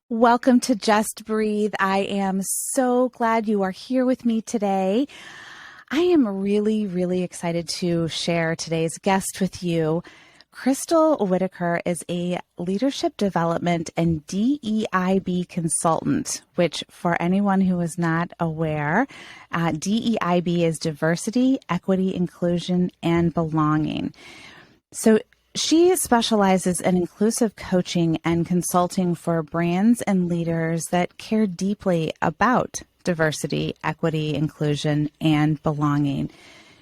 Welcome to Just Breathe. I am so glad you are here with me today. I am really, really excited to share today's guest with you. Crystal Whiteaker is a leadership development and DEIB consultant, which for anyone who is not aware, DEIB is diversity, equity, inclusion, and belonging. So she specializes in inclusive coaching and consulting for brands and leaders that care deeply about diversity, equity, inclusion, and belonging.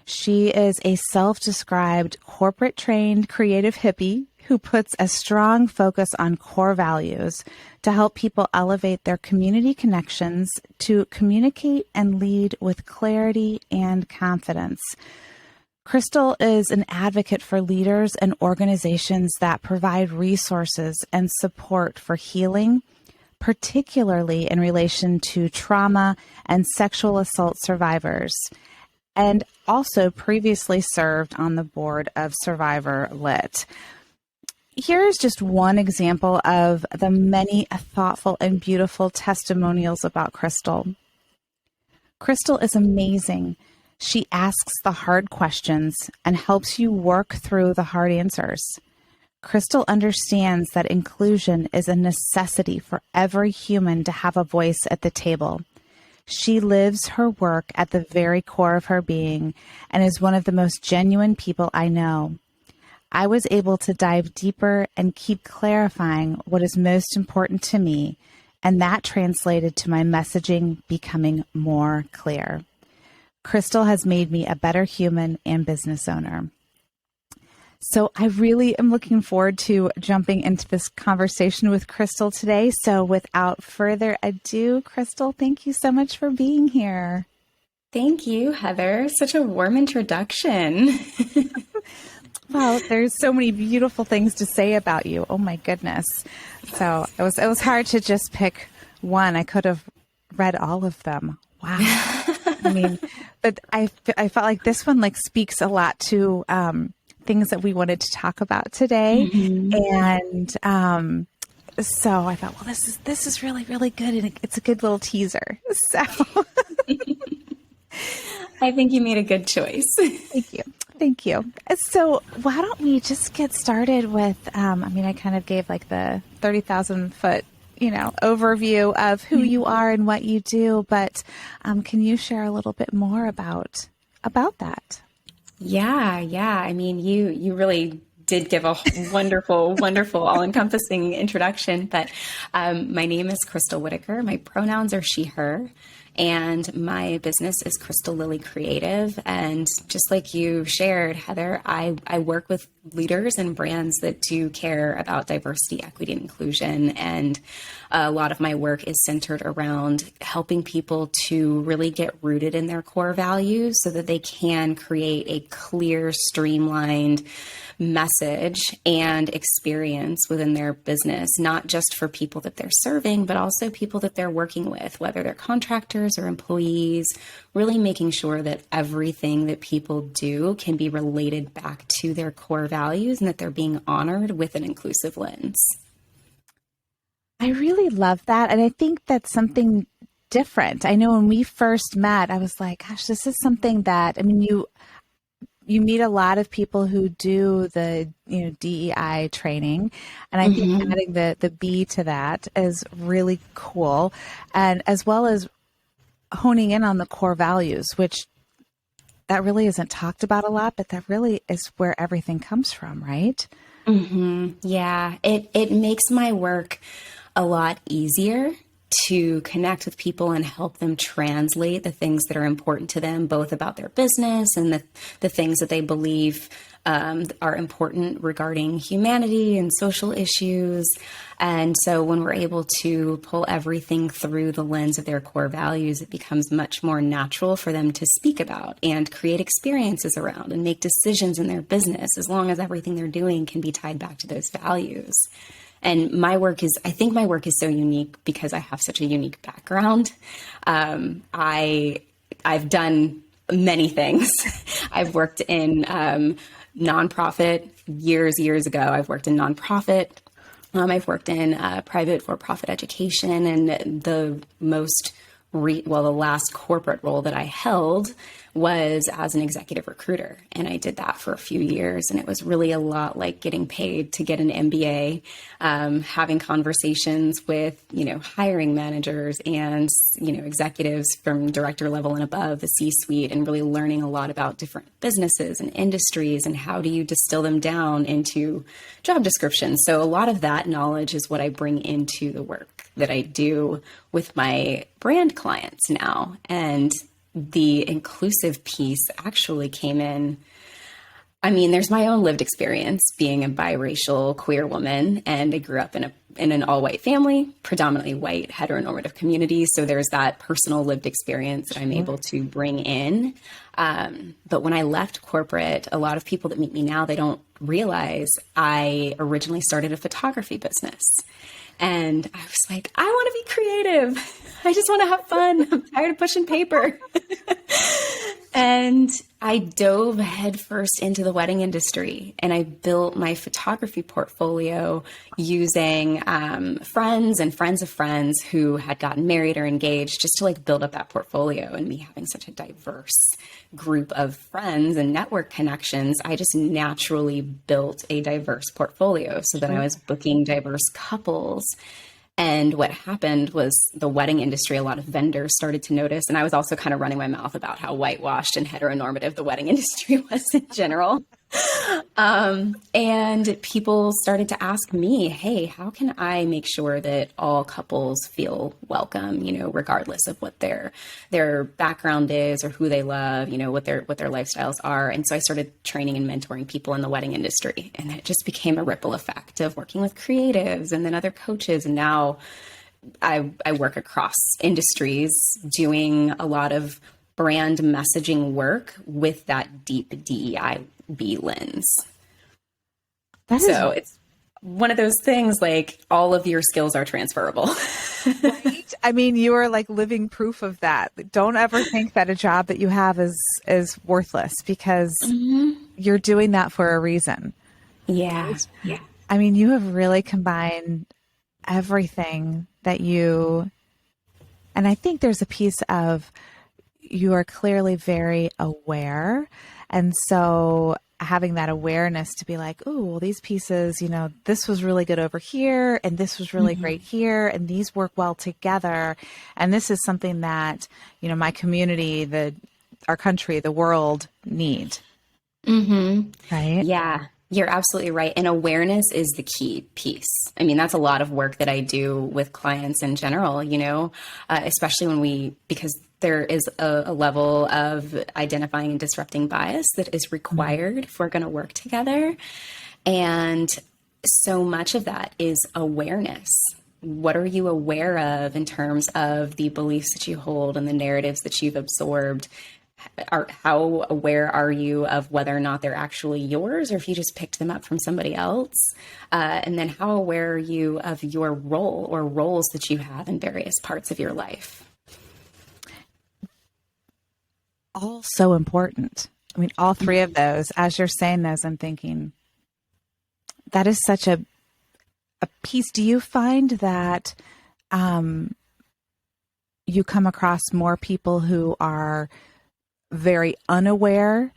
She is a self-described corporate-trained creative hippie who puts a strong focus on core values to help people elevate their community connections to communicate and lead with clarity and confidence. Crystal is an advocate for leaders and organizations that provide resources and support for healing, particularly in relation to trauma and sexual assault survivors, and also previously served on the board of Survivor Lit. Here's just one example of the many thoughtful and beautiful testimonials about Crystal. Crystal is amazing. She asks the hard questions and helps you work through the hard answers. Crystal understands that inclusion is a necessity for every human to have a voice at the table. She lives her work at the very core of her being and is one of the most genuine people I know. I was able to dive deeper and keep clarifying what is most important to me, and that translated to my messaging becoming more clear. Crystal has made me a better human and business owner. So I really am looking forward to jumping into this conversation with Crystal today. So without further ado, Crystal, thank you so much for being here. Thank you, Heather. Such a warm introduction. Well, there's so many beautiful things to say about you. Oh my goodness. So it was hard to just pick one. I could have read all of them. Wow. I mean, but I felt like this one speaks a lot to things that we wanted to talk about today. Mm-hmm. And so I thought, well, this is really, really good. And it's a good little teaser. So I think you made a good choice. Thank you. Thank you. So why don't we just get started with, I kind of gave the 30,000 foot overview of who you are and what you do, but can you share a little bit more about that? Yeah. I mean, you really did give a wonderful, wonderful, all-encompassing introduction, but my name is Crystal Whiteaker. My pronouns are she, her. And my business is Crystal Lily Creative. And just like you shared, Heather, I work with leaders and brands that do care about diversity, equity, and inclusion. And a lot of my work is centered around helping people to really get rooted in their core values so that they can create a clear, streamlined message and experience within their business, not just for people that they're serving, but also people that they're working with, whether they're contractors or employees, really making sure that everything that people do can be related back to their core values and that they're being honored with an inclusive lens. I really love that. And I think that's something different. I know when we first met, I was like, gosh, this is something that, you meet a lot of people who do the DEI training, and I think adding the B to that is really cool, and as well as honing in on the core values, which that really isn't talked about a lot, but that really is where everything comes from, right? Yeah, it makes my work a lot easier to connect with people and help them translate the things that are important to them, both about their business and the things that they believe are important regarding humanity and social issues. And so when we're able to pull everything through the lens of their core values, it becomes much more natural for them to speak about and create experiences around and make decisions in their business, as long as everything they're doing can be tied back to those values. And I think my work is so unique because I have such a unique background. I've done many things. I've worked in nonprofit years ago. I've worked in nonprofit I've worked in private for-profit education, and the last corporate role that I held was as an executive recruiter. And I did that for a few years. And it was really a lot like getting paid to get an MBA, having conversations with, hiring managers and, executives from director level and above, the C-suite, and really learning a lot about different businesses and industries and how do you distill them down into job descriptions. So a lot of that knowledge is what I bring into the work that I do with my brand clients now. And the inclusive piece actually came in. I mean, there's my own lived experience being a biracial queer woman, and I grew up in an all-white family, predominantly white heteronormative community. So there's that personal lived experience that I'm able to bring in. But when I left corporate, a lot of people that meet me now, they don't realize I originally started a photography business. And I was like, I want to be creative. I just want to have fun. I'm tired of pushing paper. And I dove headfirst into the wedding industry, and I built my photography portfolio using friends and friends of friends who had gotten married or engaged, just to build up that portfolio. And me having such a diverse group of friends and network connections, I just naturally built a diverse portfolio so that I was booking diverse couples. And what happened was the wedding industry, a lot of vendors started to notice. And I was also kind of running my mouth about how whitewashed and heteronormative the wedding industry was in general. And people started to ask me, hey, how can I make sure that all couples feel welcome, regardless of what their background is or who they love, what their lifestyles are. And so I started training and mentoring people in the wedding industry. And it just became a ripple effect of working with creatives and then other coaches. And now I work across industries doing a lot of brand messaging work with that deep DEIB lens. It's one of those things, all of your skills are transferable. Right? I mean, you are living proof of that. Don't ever think that a job that you have is worthless, because you're doing that for a reason. Yeah. Yeah. I mean, you have really combined everything and I think there's a piece of, you are clearly very aware. And so having that awareness to be like, oh, well, these pieces, this was really good over here, and this was really great here, and these work well together. And this is something that, my community, our country, the world need. Right? Yeah. You're absolutely right. And awareness is the key piece. I mean, that's a lot of work that I do with clients in general, especially because there is a level of identifying and disrupting bias that is required if we're going to work together. And so much of that is awareness. What are you aware of in terms of the beliefs that you hold and the narratives that you've absorbed? How aware are you of whether or not they're actually yours, or if you just picked them up from somebody else? And then how aware are you of your role or roles that you have in various parts of your life? All so important. I mean, all three of those. As you're saying those, I'm thinking that is such a piece. Do you find that you come across more people who are very unaware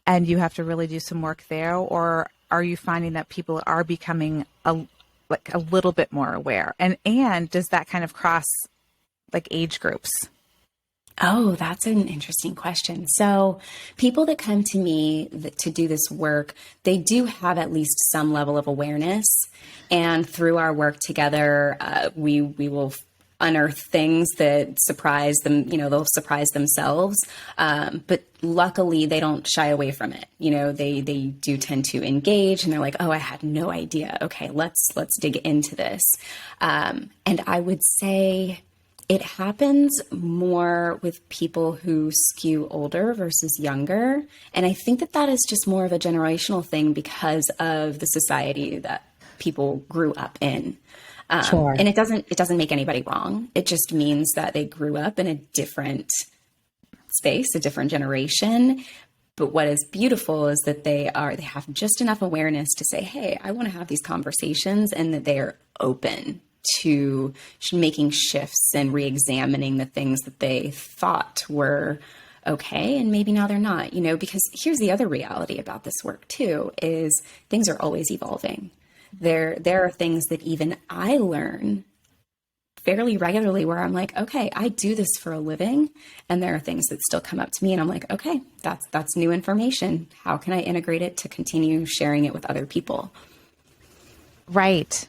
and you have to really do some work there? Or are you finding that people are becoming a little bit more aware? And does that kind of cross age groups? Oh, that's an interesting question. So people that come to me to do this work, they do have at least some level of awareness. And through our work together, we will unearth things that surprise them, they'll surprise themselves. But luckily they don't shy away from it. They do tend to engage, and they're like, oh, I had no idea. Okay, let's dig into this. And I would say it happens more with people who skew older versus younger. And I think that is just more of a generational thing because of the society that people grew up in. Sure. And it doesn't make anybody wrong. It just means that they grew up in a different space, a different generation. But what is beautiful is that they have just enough awareness to say, hey, I want to have these conversations, and that they are open to making shifts and re-examining the things that they thought were okay, and maybe now they're not, because here's the other reality about this work too, is things are always evolving. There are things that even I learn fairly regularly where I'm like, okay, I do this for a living. And there are things that still come up to me and I'm like, okay, that's new information. How can I integrate it to continue sharing it with other people? Right.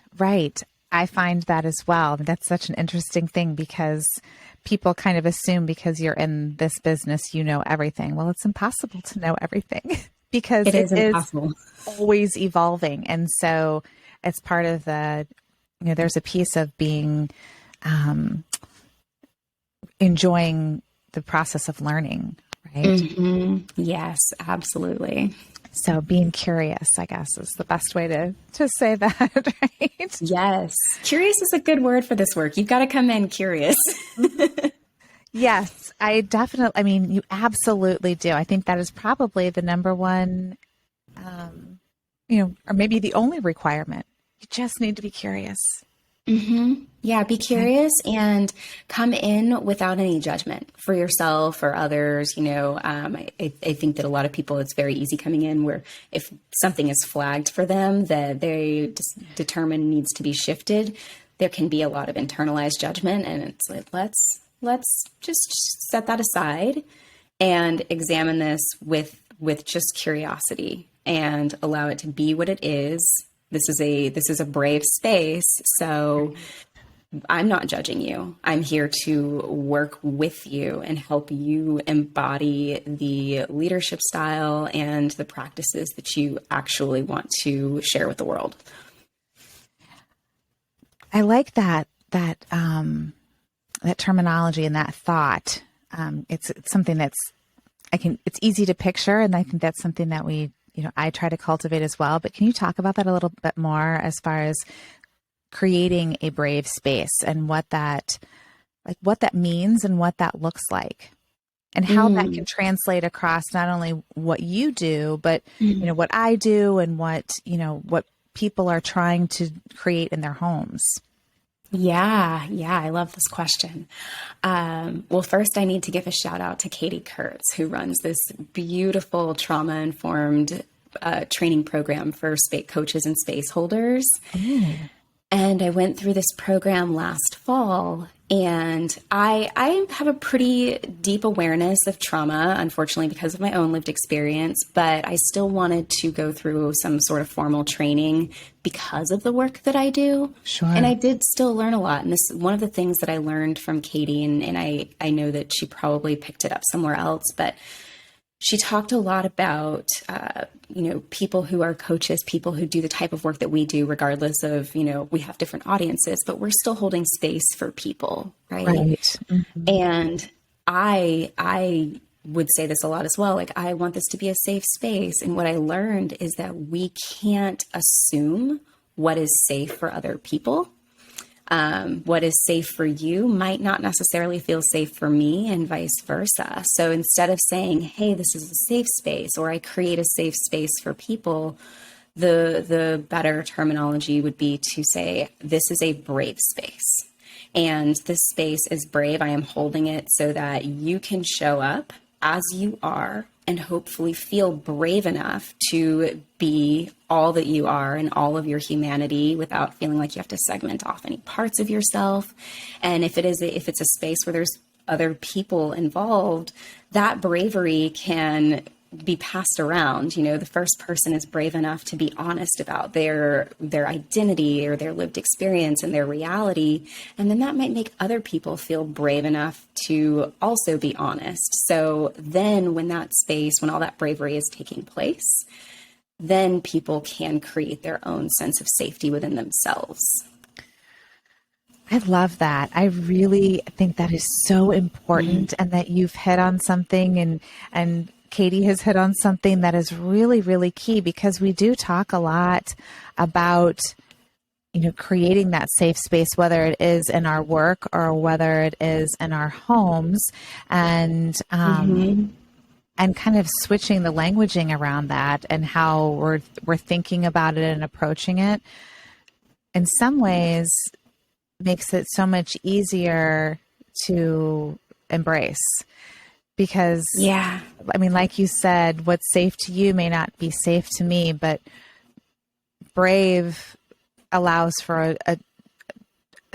I find that as well. That's such an interesting thing because people kind of assume because you're in this business, you know everything. Well, it's impossible to know everything because it is always evolving. And so it's part of the, there's a piece of being, enjoying the process of learning, right? Mm-hmm. Yes, absolutely. So being curious, I guess, is the best way to say that, right? Yes. Curious is a good word for this work. You've got to come in curious. Yes, you absolutely do. I think that is probably the number one, or maybe the only requirement. You just need to be curious. Mm-hmm. Yeah, be curious and come in without any judgment for yourself or others. I think that a lot of people, it's very easy coming in where if something is flagged for them that they just determine needs to be shifted, there can be a lot of internalized judgment. And it's like, let's just set that aside and examine this with just curiosity and allow it to be what it is. This is a brave space. So I'm not judging you. I'm here to work with you and help you embody the leadership style and the practices that you actually want to share with the world. I like that terminology and that thought. It's something it's easy to picture. And I think that's something that I try to cultivate as well. But can you talk about that a little bit more as far as creating a brave space and what that means and what that looks like and how that can translate across not only what you do, but, what I do and what people are trying to create in their homes. Yeah, I love this question. Well, first I need to give a shout out to Katie Kurtz, who runs this beautiful trauma-informed training program for space coaches and space holders. And I went through this program last fall, and I have a pretty deep awareness of trauma, unfortunately, because of my own lived experience, but I still wanted to go through some sort of formal training because of the work that I do. Sure. And I did still learn a lot. And this is one of the things that I learned from Katie, and I know that she probably picked it up somewhere else, but she talked a lot about, people who are coaches, people who do the type of work that we do, regardless of, we have different audiences, but we're still holding space for people, right? Mm-hmm. And I would say this a lot as well. Like, I want this to be a safe space. And what I learned is that we can't assume what is safe for other people. What is safe for you might not necessarily feel safe for me, and vice versa. So instead of saying, hey, this is a safe space, or I create a safe space for people, the better terminology would be to say, this is a brave space. And this space is brave. I am holding it so that you can show up as you are and hopefully feel brave enough to be all that you are and all of your humanity without feeling like you have to segment off any parts of yourself. And if it's a space where there's other people involved, that bravery can be passed around. The first person is brave enough to be honest about their identity or their lived experience and their reality. And then that might make other people feel brave enough to also be honest. So then when all that bravery is taking place, then people can create their own sense of safety within themselves. I love that. I really think that is so important, and that you've hit on something and Katie has hit on something that is really, really key, because we do talk a lot about, creating that safe space, whether it is in our work or whether it is in our homes. And and kind of switching the languaging around that and how we're thinking about it and approaching it in some ways makes it so much easier to embrace. Because, I mean, like you said, what's safe to you may not be safe to me, but brave allows for a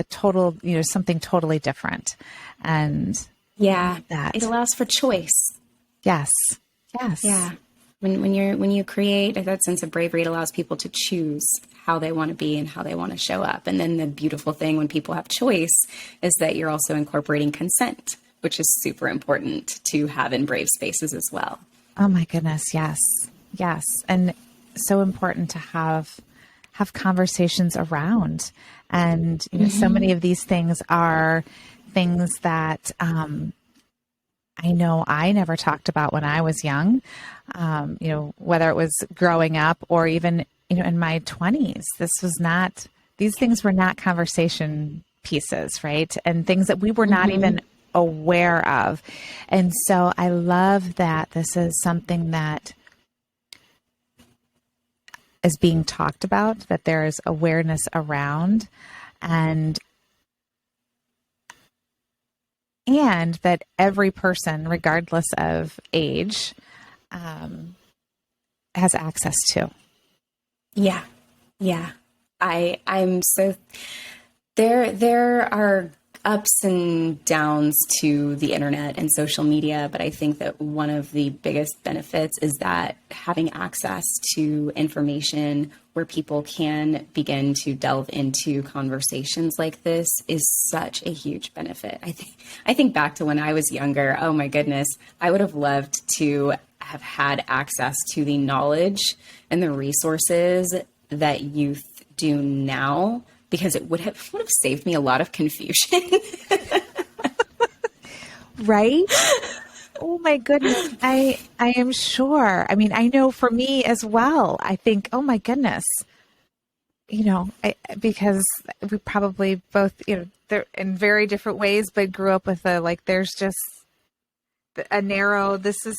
total, something totally different. And that it allows for choice. Yes. Yeah. When you create that sense of bravery, it allows people to choose how they want to be and how they want to show up. And then the beautiful thing when people have choice is that you're also incorporating consent, which is super important to have in brave spaces as well. Oh my goodness. Yes. And so important to have conversations around. And, so many of these things are things that, I know I never talked about when I was young, whether it was growing up or even, in my 20s. These things were not conversation pieces, right? And things that we were not even aware of. And so I love that this is something that is being talked about, that there is awareness around, and that every person, regardless of age, has access to. Yeah. I'm so there are ups and downs to the internet and social media, but I think that one of the biggest benefits is that having access to information where people can begin to delve into conversations like this is such a huge benefit. I think back to when I was younger. Oh my goodness, I would have loved to have had access to the knowledge and the resources that youth do now, because it would have saved me a lot of confusion. Right? Oh my goodness. I am sure. I mean, I know for me as well, I think, oh my goodness, because we probably both, they're in very different ways, but grew up with there's just a narrow, this is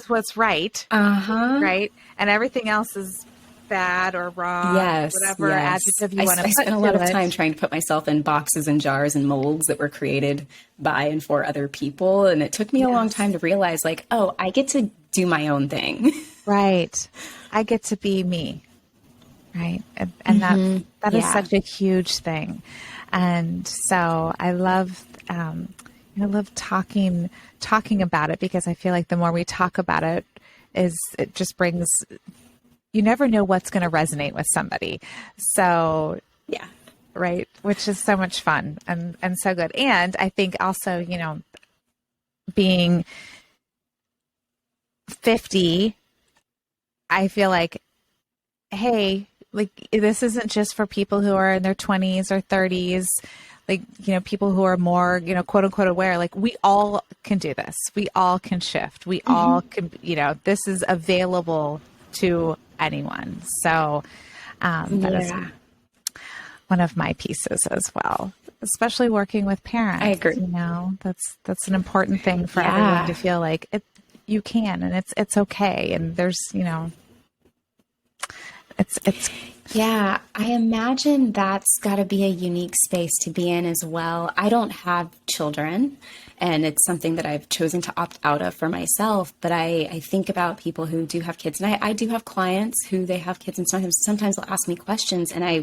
what's right. Right. And everything else is bad or wrong, whatever adjective you want to put. I spent a lot of time trying to put myself in boxes and jars and molds that were created by and for other people. And it took me a long time to realize, I get to do my own thing. Right. I get to be me. Right. And that is such a huge thing. And so I love talking about it, because I feel like the more we talk about it, it just brings, you never know what's going to resonate with somebody. So, right. Which is so much fun and so good. And I think also, being 50, I feel like, hey, this isn't just for people who are in their 20s or 30s, people who are more, quote unquote aware. We all can do this. We all can shift. We all can, this is available to anyone. So that is one of my pieces as well, especially working with parents. I agree. That's an important thing for everyone to feel like you can, and it's okay. And there's, it's. Yeah, I imagine that's got to be a unique space to be in as well. I don't have children, and it's something that I've chosen to opt out of for myself. But I think about people who do have kids, and I do have clients who they have kids, and sometimes they'll ask me questions, and I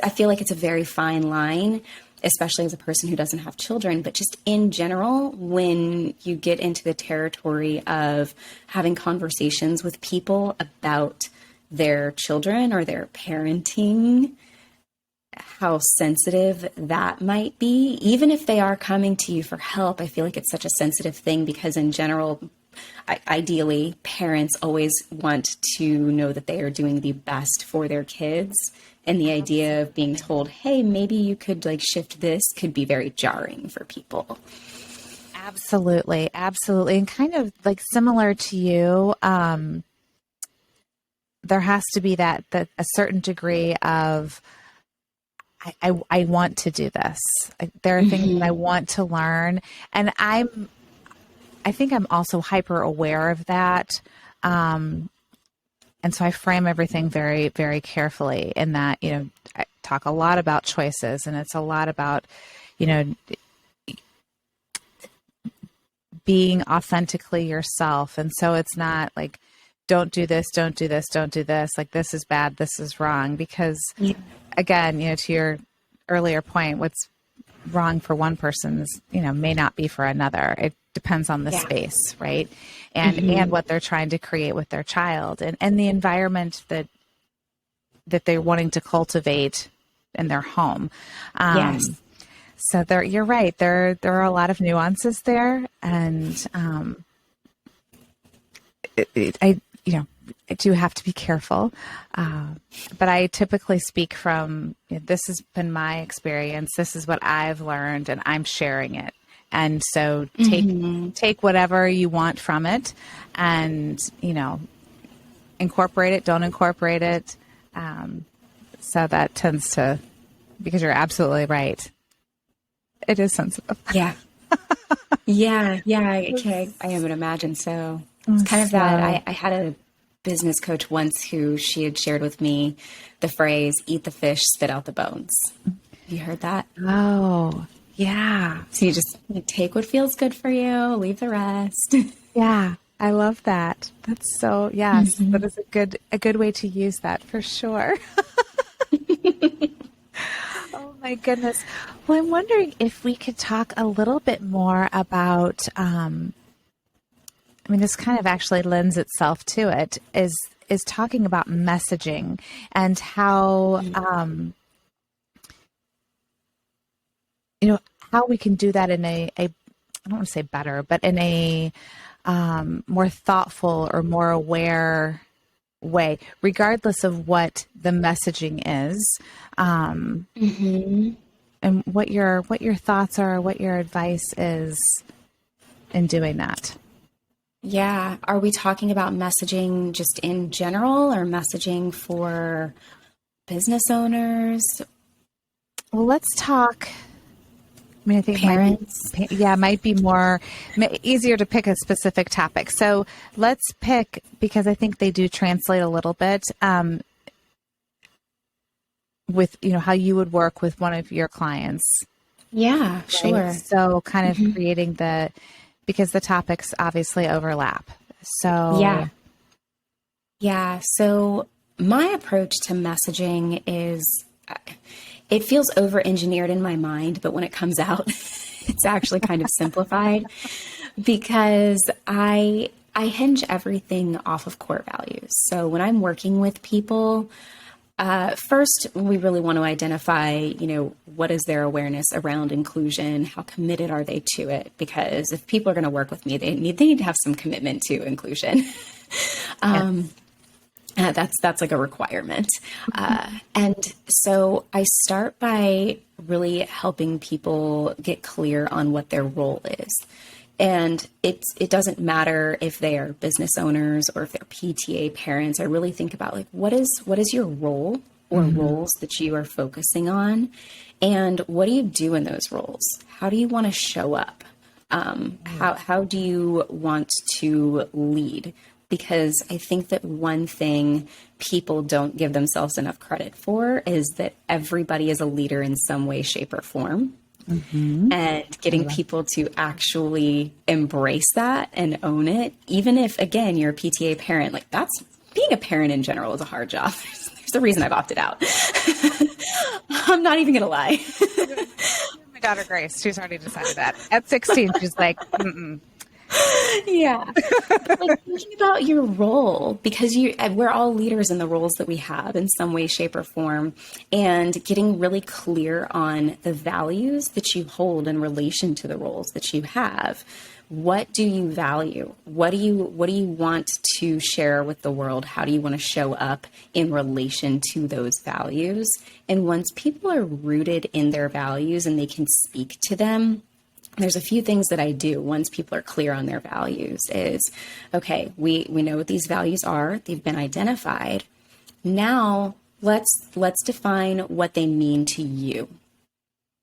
feel like it's a very fine line, especially as a person who doesn't have children, but just in general, when you get into the territory of having conversations with people about their children or their parenting, how sensitive that might be, even if they are coming to you for help. I feel like it's such a sensitive thing, because in general, ideally, parents always want to know that they are doing the best for their kids. And the idea of being told, hey, maybe you could shift this, could be very jarring for people. Absolutely. Absolutely. And kind of similar to you, there has to be that a certain degree of, I want to do this. There are things that I want to learn, and I'm I think I'm also hyper aware of that. And so I frame everything very, very carefully in that, I talk a lot about choices, and it's a lot about, being authentically yourself. And so it's not like, don't do this, don't do this, don't do this. Like, this is bad, this is wrong. Because again, to your earlier point, what's wrong for one person is, may not be for another. It depends on the space, right? And what they're trying to create with their child, and the environment that they're wanting to cultivate in their home. So you're right. There are a lot of nuances there, and I do have to be careful. But I typically speak from, this has been my experience. This is what I've learned, and I'm sharing it. And so take whatever you want from it, and, incorporate it, don't incorporate it. So that tends to, because you're absolutely right. It is sensitive. Yeah. Yeah. I would imagine so. It's kind of that. I had a business coach once who she had shared with me the phrase, eat the fish, spit out the bones. Have you heard that? Oh, yeah. So you just take what feels good for you, leave the rest. Yeah. I love that. That's so, yes, that is a good way to use that for sure. Oh my goodness. Well, I'm wondering if we could talk a little bit more about, this kind of actually lends itself to it, is talking about messaging and how, how we can do that in I don't want to say better, but in a more thoughtful or more aware way, regardless of what the messaging is, and what your thoughts are, what your advice is in doing that. Yeah. Are we talking about messaging just in general, or messaging for business owners? Well, let's talk. I think parents. Might be more easier to pick a specific topic. So let's pick, because I think they do translate a little bit, with, how you would work with one of your clients. Yeah, sure. Right? So kind of creating because the topics obviously overlap. So yeah. So my approach to messaging is, it feels over-engineered in my mind, but when it comes out, it's actually kind of simplified, because I hinge everything off of core values. So when I'm working with people, first, we really want to identify, what is their awareness around inclusion? How committed are they to it? Because if people are going to work with me, they need to have some commitment to inclusion. That's like a requirement. And so I start by really helping people get clear on what their role is. And it doesn't matter if they are business owners or if they're PTA parents. I really think about, like, what is your role or roles that you are focusing on? And what do you do in those roles? How do you want to show up? How do you want to lead? Because I think that one thing people don't give themselves enough credit for is that everybody is a leader in some way, shape, or form. And getting people to actually embrace that and own it, even if, again, you're a PTA parent, like, being a parent in general is a hard job. There's a reason I've opted out. I'm not even going to lie. My daughter Grace, she's already decided that. At 16, she's like, Yeah. But, like, thinking about your role, because we're all leaders in the roles that we have in some way, shape, or form, and getting really clear on the values that you hold in relation to the roles that you have. What do you value? What do you want to share with the world? How do you want to show up in relation to those values? And once people are rooted in their values and they can speak to them, there's a few things that I do once people are clear on their values is, okay, we know what these values are. They've been identified. Now let's define what they mean to you.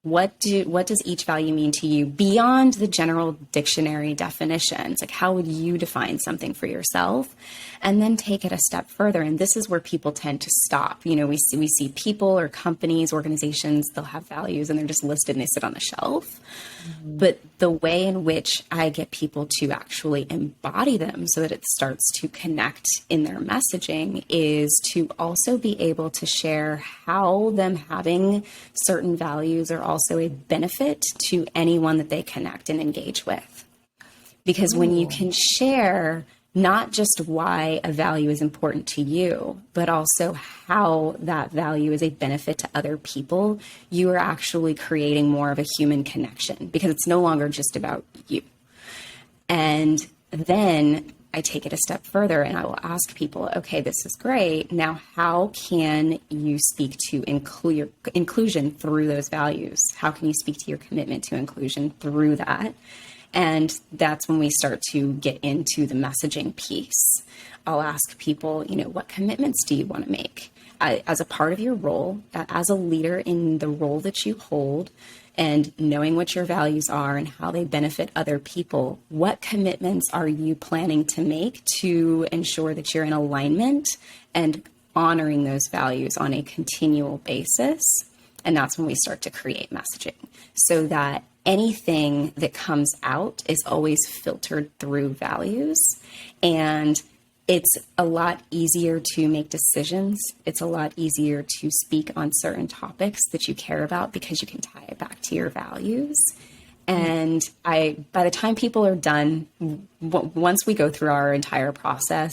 what does each value mean to you beyond the general dictionary definitions? Like, how would you define something for yourself? And then take it a step further. And this is where people tend to stop. You know, we see people or companies, organizations, they'll have values and they're just listed and they sit on the shelf. Mm-hmm. But the way in which I get people to actually embody them so that it starts to connect in their messaging is to also be able to share how them having certain values are also a benefit to anyone that they connect and engage with. Because when you can share not just why a value is important to you, but also how that value is a benefit to other people, you are actually creating more of a human connection because it's no longer just about you. And then I take it a step further and I will ask people, okay, this is great. Now, how can you speak to inclusion through those values? How can you speak to your commitment to inclusion through that? And that's when we start to get into the messaging piece. I'll ask people, you know, what commitments do you want to make as a part of your role, as a leader in the role that you hold, and knowing what your values are and how they benefit other people? What commitments are you planning to make to ensure that you're in alignment and honoring those values on a continual basis? And that's when we start to create messaging so that anything that comes out is always filtered through values. And it's a lot easier to make decisions. It's a lot easier to speak on certain topics that you care about because you can tie it back to your values. And by the time people are done, once we go through our entire process,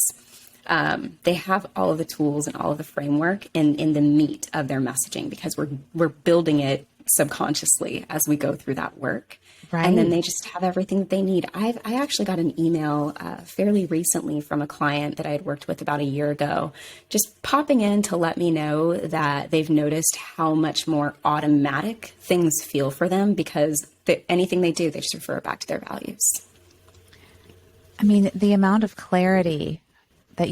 they have all of the tools and all of the framework in the meat of their messaging because we're building it subconsciously as we go through that work. Right. And then they just have everything that they need. I actually got an email fairly recently from a client that I had worked with about a year ago, just popping in to let me know that they've noticed how much more automatic things feel for them because anything they do, they just refer it back to their values. I mean, the amount of clarity that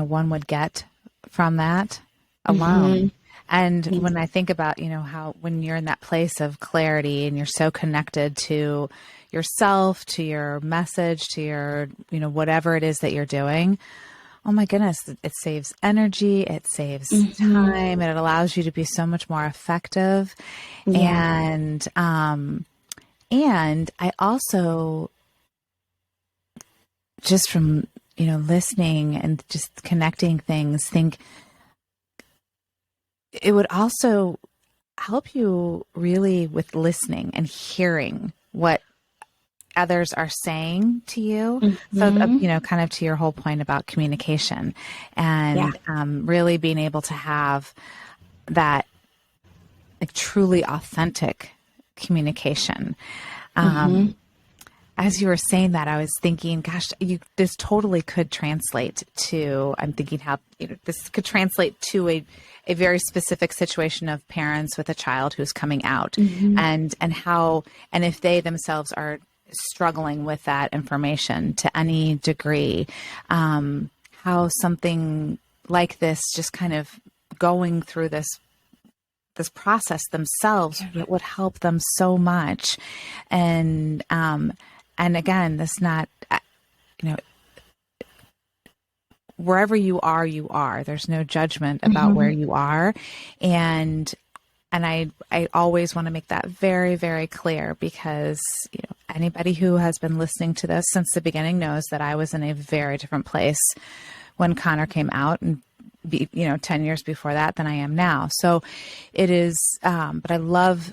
one would get from that alone. Mm-hmm. And when I think about, how when you're in that place of clarity and you're so connected to yourself, to your message, to your, whatever it is that you're doing, oh my goodness, it saves energy, it saves time, and it allows you to be so much more effective. Yeah. And I also, just from, listening and just connecting things, think it would also help you really with listening and hearing what others are saying to you. Mm-hmm. So, kind of to your whole point about communication and really being able to have that like truly authentic communication. As you were saying that, I was thinking, gosh, this totally could translate to, I'm thinking how, this could translate to a very specific situation of parents with a child who's coming out and if they themselves are struggling with that information to any degree, how something like this, just kind of going through this process themselves would help them so much. And again, that's not, wherever you are. There's no judgment about where you are. And I always want to make that very, very clear because, anybody who has been listening to this since the beginning knows that I was in a very different place when Connor came out and 10 years before that than I am now. So it is, but I love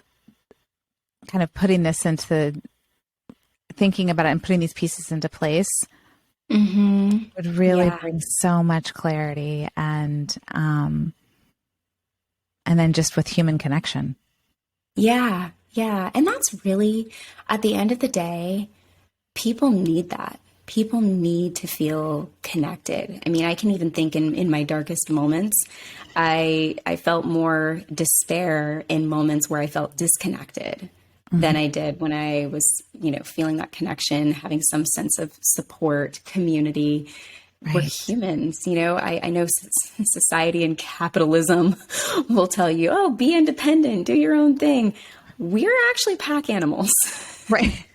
kind of putting this into thinking about it and putting these pieces into place would really bring so much clarity and then just with human connection. Yeah. Yeah. And that's really, at the end of the day, people need that. People need to feel connected. I mean, I can even think in my darkest moments, I felt more despair in moments where I felt disconnected than I did when I was, feeling that connection, having some sense of support, community, we're Right. humans. I know society and capitalism will tell you, oh, be independent, do your own thing. We're actually pack animals. Right.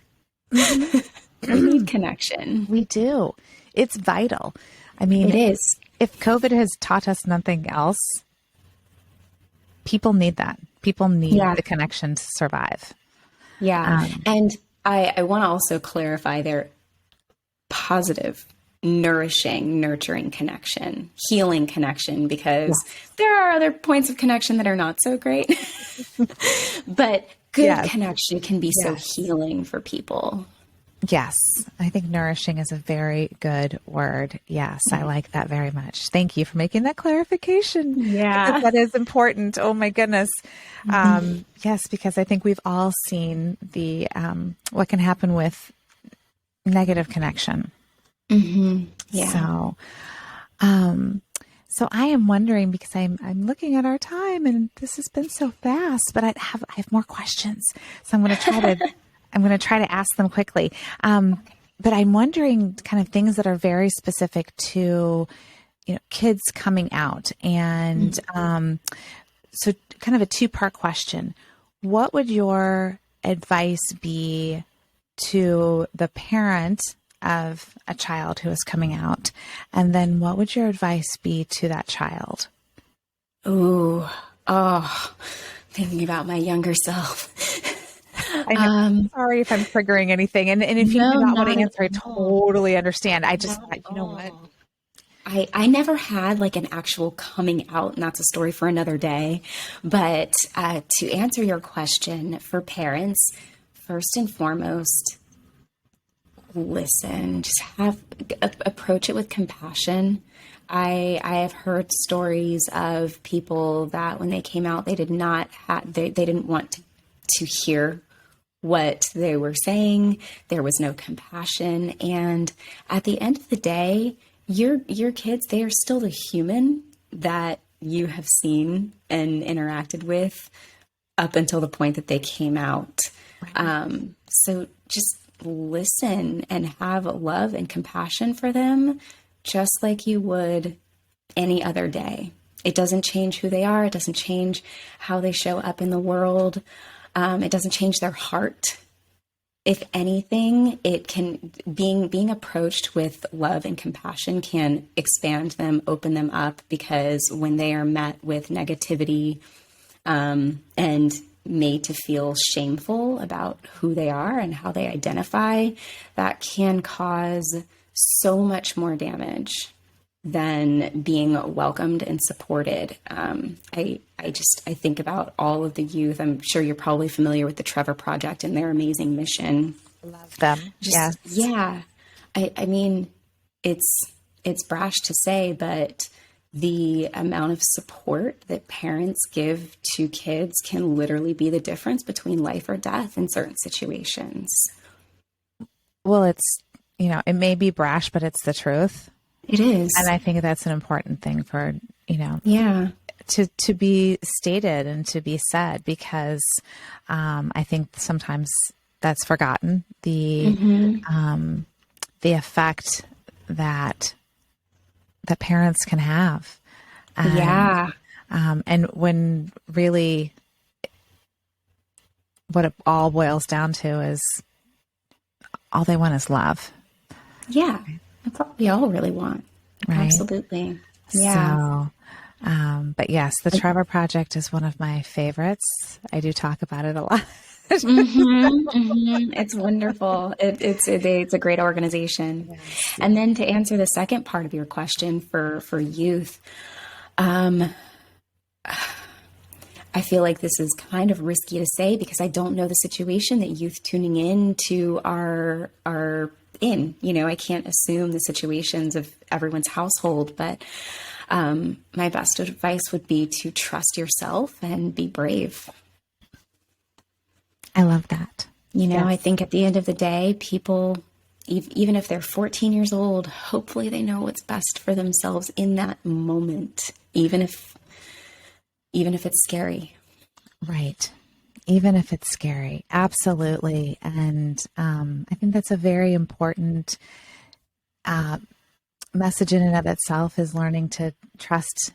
We need connection. We do. It's vital. I mean, It is. if COVID has taught us nothing else, people need that. People need the connection to survive. Yeah. And I want to also clarify their positive, nourishing, nurturing connection, healing connection, because there are other points of connection that are not so great. But good connection can be so healing for people. Yes, I think nourishing is a very good word. Yes, I like that very much. Thank you for making that clarification. Yeah. That is important. Oh my goodness. Yes, because I think we've all seen the what can happen with negative connection. Yeah. So I am wondering, because I'm looking at our time and this has been so fast, but I have more questions. So I'm going to try to ask them quickly. But I'm wondering kind of things that are very specific to, kids coming out. And so kind of a two-part question. What would your advice be to the parent of a child who is coming out? And then what would your advice be to that child? Thinking about my younger self. I'm sorry if I'm triggering anything. And if you do not want to answer, I totally understand. I just thought, you know what? I never had like an actual coming out, and that's a story for another day. But to answer your question, for parents, first and foremost, listen, just approach it with compassion. I have heard stories of people that when they came out, they didn't want to hear what they were saying. There was no compassion. And at the end of the day, your kids, they are still the human that you have seen and interacted with up until the point that they came out. Right. So just listen and have love and compassion for them, just like you would any other day. It doesn't change who they are. It doesn't change how they show up in the world. It doesn't change their heart. If anything, it can, being approached with love and compassion can expand them, open them up, because when they are met with negativity, and made to feel shameful about who they are and how they identify, that can cause so much more damage than being welcomed and supported. I think about all of the youth. I'm sure you're probably familiar with the Trevor Project and their amazing mission. Love them. Yes. Yeah. I mean, it's brash to say, but the amount of support that parents give to kids can literally be the difference between life or death in certain situations. Well, it's, it may be brash, but it's the truth. It is. And I think that's an important thing for, to be stated and to be said, because I think sometimes that's forgotten, the effect that parents can have. And when really what it all boils down to is all they want is love. Yeah. That's what we all really want. Right? Absolutely. Yeah. So, but yes, the Trevor Project is one of my favorites. I do talk about it a lot. It's wonderful. It's a great organization. Yes. And then to answer the second part of your question for youth, I feel like this is kind of risky to say because I don't know the situation that youth tuning in to are in. I can't assume the situations of everyone's household, but my best advice would be to trust yourself and be brave. I love that. Yes. I think at the end of the day, people, even if they're 14 years old, hopefully they know what's best for themselves in that moment, even if it's scary. Right. Even if it's scary. Absolutely. And I think that's a very important message in and of itself is learning to trust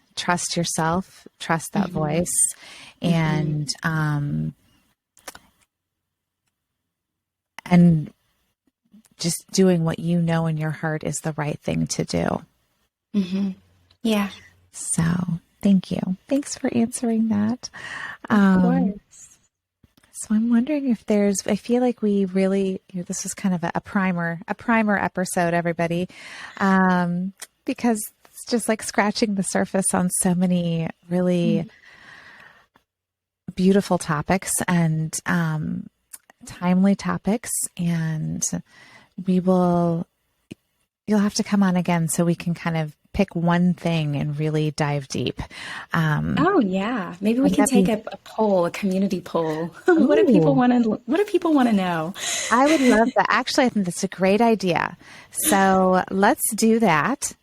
yourself, trust that voice, and just doing what you know in your heart is the right thing to do. Yeah. So thank you. Thanks for answering that. Of course. So I'm wondering if I feel like we really, this was kind of a primer episode, everybody, because it's just like scratching the surface on so many really beautiful topics and timely topics. And you'll have to come on again so we can kind of pick one thing and really dive deep. Oh yeah. Maybe we can take a poll, a community poll. What do people want to know? I would love that. Actually, I think that's a great idea. So let's do that.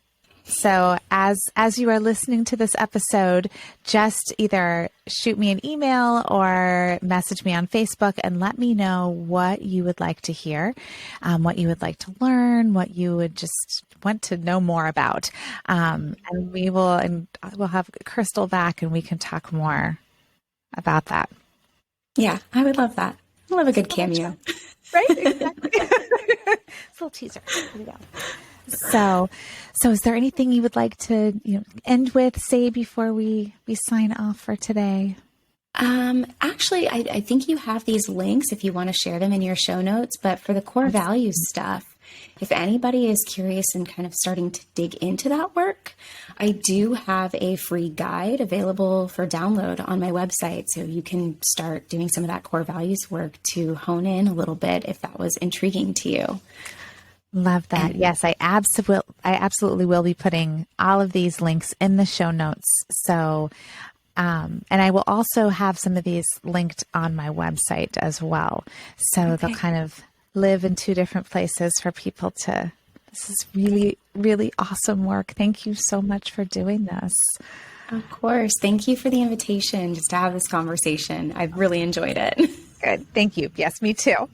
So as you are listening to this episode, just either shoot me an email or message me on Facebook and let me know what you would like to hear, what you would like to learn, what you would just want to know more about. And we'll have Crystal back and we can talk more about that. Yeah, I would love that. I love a good cameo. Right? Exactly. It's a little teaser. Here we go. So is there anything you would like to end with, say, before we sign off for today? Actually, I think you have these links if you want to share them in your show notes. But for the core values stuff, if anybody is curious and kind of starting to dig into that work, I do have a free guide available for download on my website. So you can start doing some of that core values work to hone in a little bit if that was intriguing to you. Love that. Yes, I absolutely will be putting all of these links in the show notes. So, and I will also have some of these linked on my website as well. So they'll kind of live in two different places for people this is really, really awesome work. Thank you so much for doing this. Of course. Thank you for the invitation just to have this conversation. I've really enjoyed it. Good. Thank you. Yes, me too.